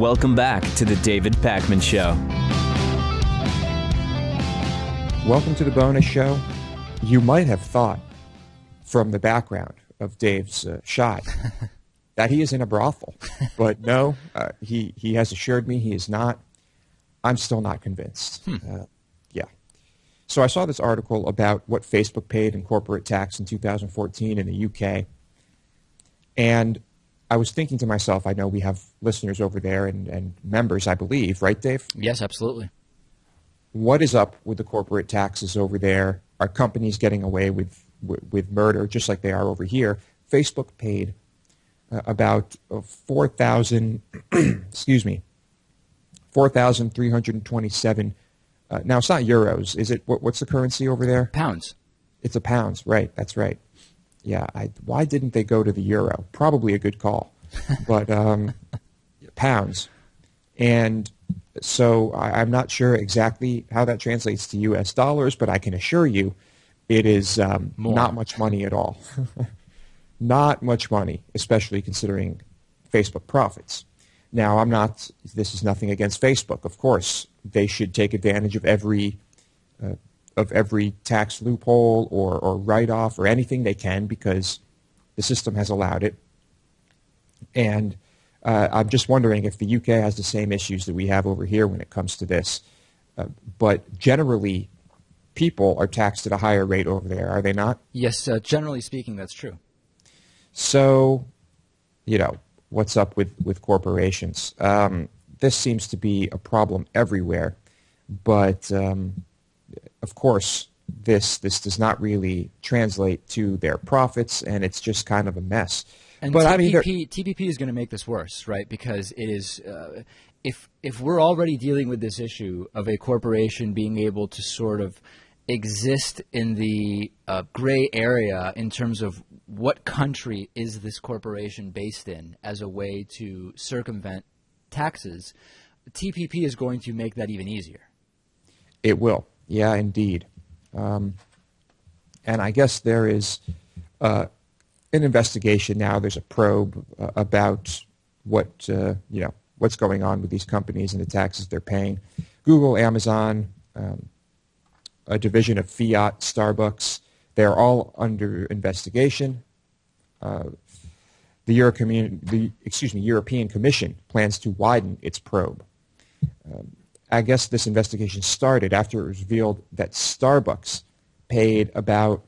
Welcome back to the David Pakman Show. Welcome to the bonus show. You might have thought from the background of Dave's shot that he is in a brothel, but no, he has assured me he is not. I'm still not convinced. Yeah. So I saw this article about what Facebook paid in corporate tax in 2014 in the UK, and I was thinking to myself, I know we have listeners over there and members, I believe, right, Dave? Yes, absolutely. What is up with the corporate taxes over there? Are companies getting away with murder just like they are over here? Facebook paid about 4,000, excuse me, 4,327. Now, it's not euros. Is it? What's the currency over there? Pounds. It's a pounds, right? That's right. Yeah. Why didn't they go to the euro? Probably a good call, but pounds. And so I'm not sure exactly how that translates to U.S. dollars, but I can assure you it is not much money at all. Not much money, especially considering Facebook profits. Now, this is nothing against Facebook. Of course, they should take advantage of every tax loophole or write-off or anything they can because the system has allowed it. And I'm just wondering if the UK has the same issues that we have over here when it comes to this. But generally, people are taxed at a higher rate over there, are they not? Yes, generally speaking, that's true. So, what's up with corporations? This seems to be a problem everywhere. But, of course, this does not really translate to their profits, and it's just kind of a mess. And but TPP is going to make this worse, right? Because it is, if we're already dealing with this issue of a corporation being able to sort of exist in the gray area in terms of what country is this corporation based in as a way to circumvent taxes, TPP is going to make that even easier. It will. Yeah, indeed. And I guess there is an investigation now. There's a probe about what's going on with these companies and the taxes they're paying. Google, Amazon, a division of Fiat, Starbucks, they're all under investigation. The European Commission plans to widen its probe. I guess this investigation started after it was revealed that Starbucks paid about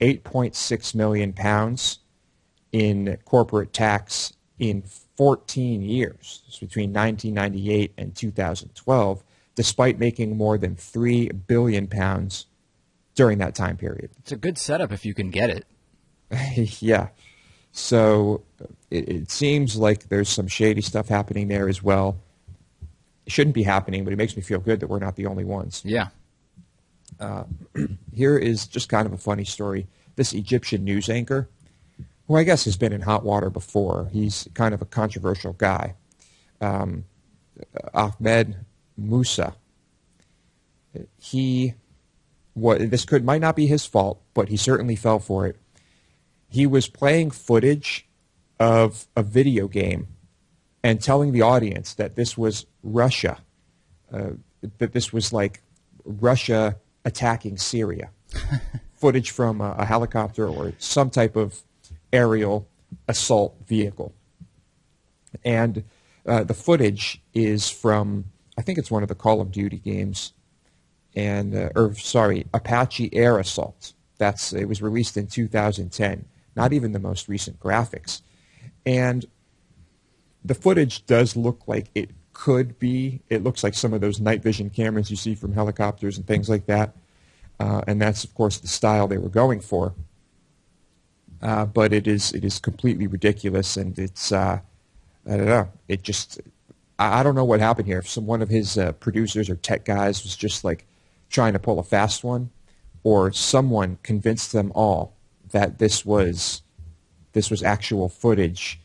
£8.6 million in corporate tax in 14 years, between 1998 and 2012, despite making more than £3 billion during that time period. It's a good setup if you can get it. Yeah. So it seems like there's some shady stuff happening there as well. It shouldn't be happening, but it makes me feel good that we're not the only ones. Yeah. Here is just kind of a funny story. This Egyptian news anchor, who I guess has been in hot water before, he's kind of a controversial guy, Ahmed Musa. Might not be his fault, but he certainly fell for it. He was playing footage of a video game and telling the audience that this was Russia, that this was like Russia attacking Syria. Footage from a helicopter or some type of aerial assault vehicle. And the footage is from, I think it's one of the Call of Duty games, Apache Air Assault. It was released in 2010, not even the most recent graphics. And the footage does look like it could be. It looks like some of those night vision cameras you see from helicopters and things like that. And that's, of course, the style they were going for. But it is completely ridiculous, and it's, I don't know. I don't know what happened here. If one of his producers or tech guys was just like trying to pull a fast one, or someone convinced them all that this was actual footage.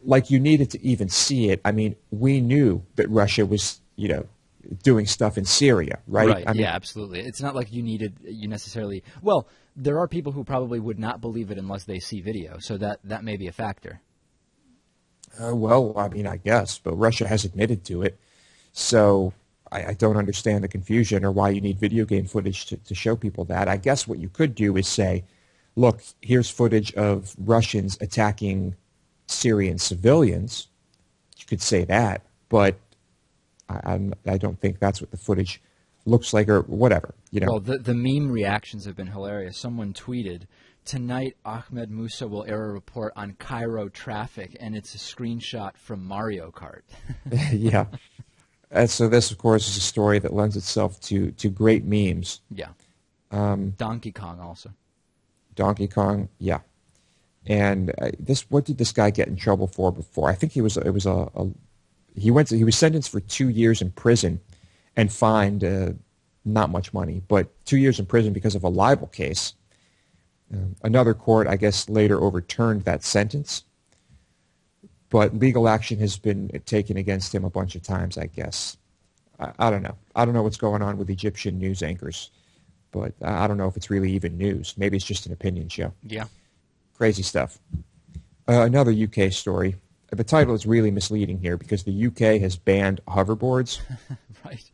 Like you needed to even see it. I mean, we knew that Russia was, doing stuff in Syria, right? Right. I mean, yeah, absolutely. It's not like you necessarily. Well, there are people who probably would not believe it unless they see video, so that may be a factor. Well, I mean, I guess, but Russia has admitted to it. So I don't understand the confusion or why you need video game footage to show people that. I guess what you could do is say, look, here's footage of Russians attacking Syrian civilians. You could say that, but I don't think that's what the footage looks like or whatever. Well, the meme reactions have been hilarious. Someone tweeted, "Tonight, Ahmed Musa will air a report on Cairo traffic," and it's a screenshot from Mario Kart. Yeah. So this, of course, is a story that lends itself to great memes. Yeah. Donkey Kong also. Donkey Kong, yeah. And what did this guy get in trouble for before? I think he was he was sentenced for 2 years in prison and fined not much money, but 2 years in prison because of a libel case. Another court, I guess, later overturned that sentence, but legal action has been taken against him a bunch of times, I guess. I don't know. I don't know what's going on with Egyptian news anchors, but I don't know if it's really even news. Maybe it's just an opinion show. Yeah. Crazy stuff. Another UK story. The title is really misleading here because the UK has banned hoverboards. Right.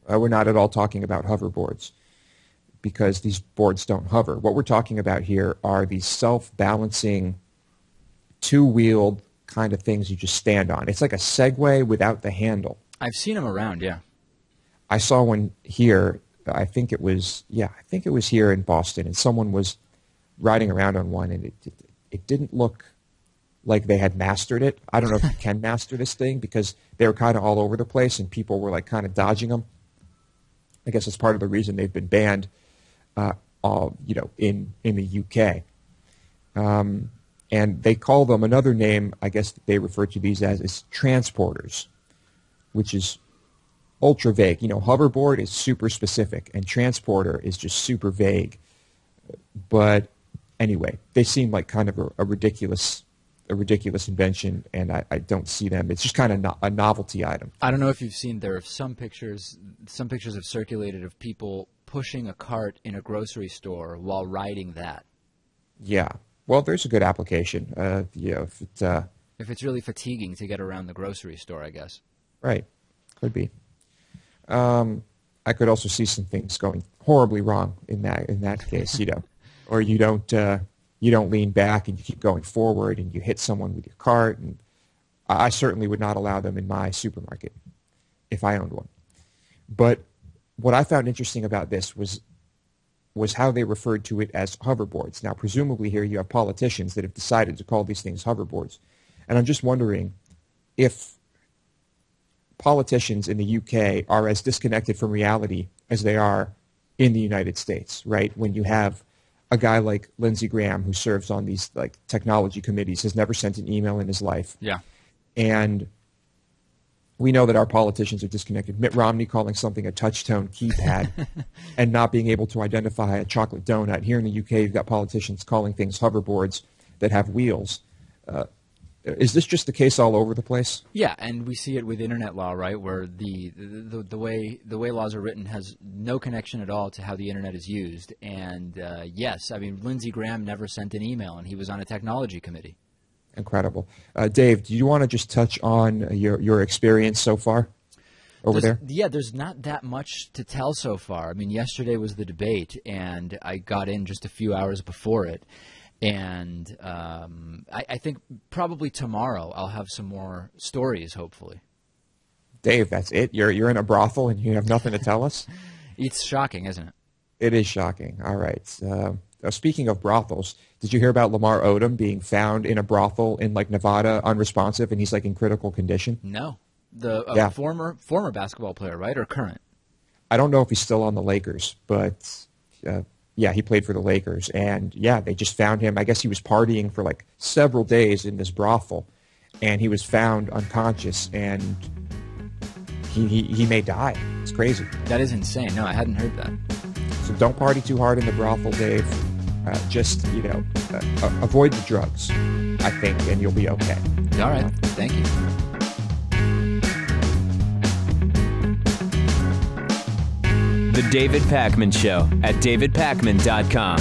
We're not at all talking about hoverboards because these boards don't hover. What we're talking about here are these self-balancing, two-wheeled kind of things you just stand on. It's like a Segway without the handle. I've seen them around, yeah. I saw one here. I think it was here in Boston, and someone was riding around on one, and it didn't look like they had mastered it. I don't know if you can master this thing because they were kind of all over the place, and people were like kind of dodging them. I guess that's part of the reason they've been banned, in the UK. And they call them another name. I guess they refer to these as is transporters, which is ultra vague. Hoverboard is super specific, and transporter is just super vague. But anyway, they seem like kind of a ridiculous invention, and I don't see them. It's just kind of a novelty item. I don't know if you've seen, there are some pictures have circulated of people pushing a cart in a grocery store while riding that. Yeah. Well, there's a good application. If it's really fatiguing to get around the grocery store, I guess. Right. Could be. I could also see some things going horribly wrong in that case, or you don't lean back and you keep going forward and you hit someone with your cart. And I certainly would not allow them in my supermarket if I owned one. But what I found interesting about this was how they referred to it as hoverboards. Now, presumably here you have politicians that have decided to call these things hoverboards. And I'm just wondering if politicians in the UK are as disconnected from reality as they are in the United States, right? When you have a guy like Lindsey Graham who serves on these like technology committees, has never sent an email in his life. Yeah. And we know that our politicians are disconnected. Mitt Romney calling something a touch-tone keypad and not being able to identify a chocolate donut. Here in the UK, you've got politicians calling things hoverboards that have wheels. Is this just the case all over the place? Yeah, and we see it with internet law, right, where the way laws are written has no connection at all to how the internet is used. And yes, I mean, Lindsey Graham never sent an email, and he was on a technology committee. Incredible. Dave, do you want to just touch on your experience so far over there? Yeah, there's not that much to tell so far. I mean, yesterday was the debate, and I got in just a few hours before it. And I think probably tomorrow I'll have some more stories, hopefully. Dave, that's it? You're in a brothel and you have nothing to tell us? It's shocking, isn't it? It is shocking. All right. Speaking of brothels, did you hear about Lamar Odom being found in a brothel in like Nevada, unresponsive, and he's like in critical condition? No. Former basketball player, right, or current? I don't know if he's still on the Lakers, but yeah, he played for the Lakers, and yeah, they just found him. I guess he was partying for like several days in this brothel, and he was found unconscious, and he may die. It's crazy. That is insane. No, I hadn't heard that. So don't party too hard in the brothel, Dave. Just avoid the drugs, I think, and you'll be okay. All right. Thank you. The David Pakman Show at davidpakman.com.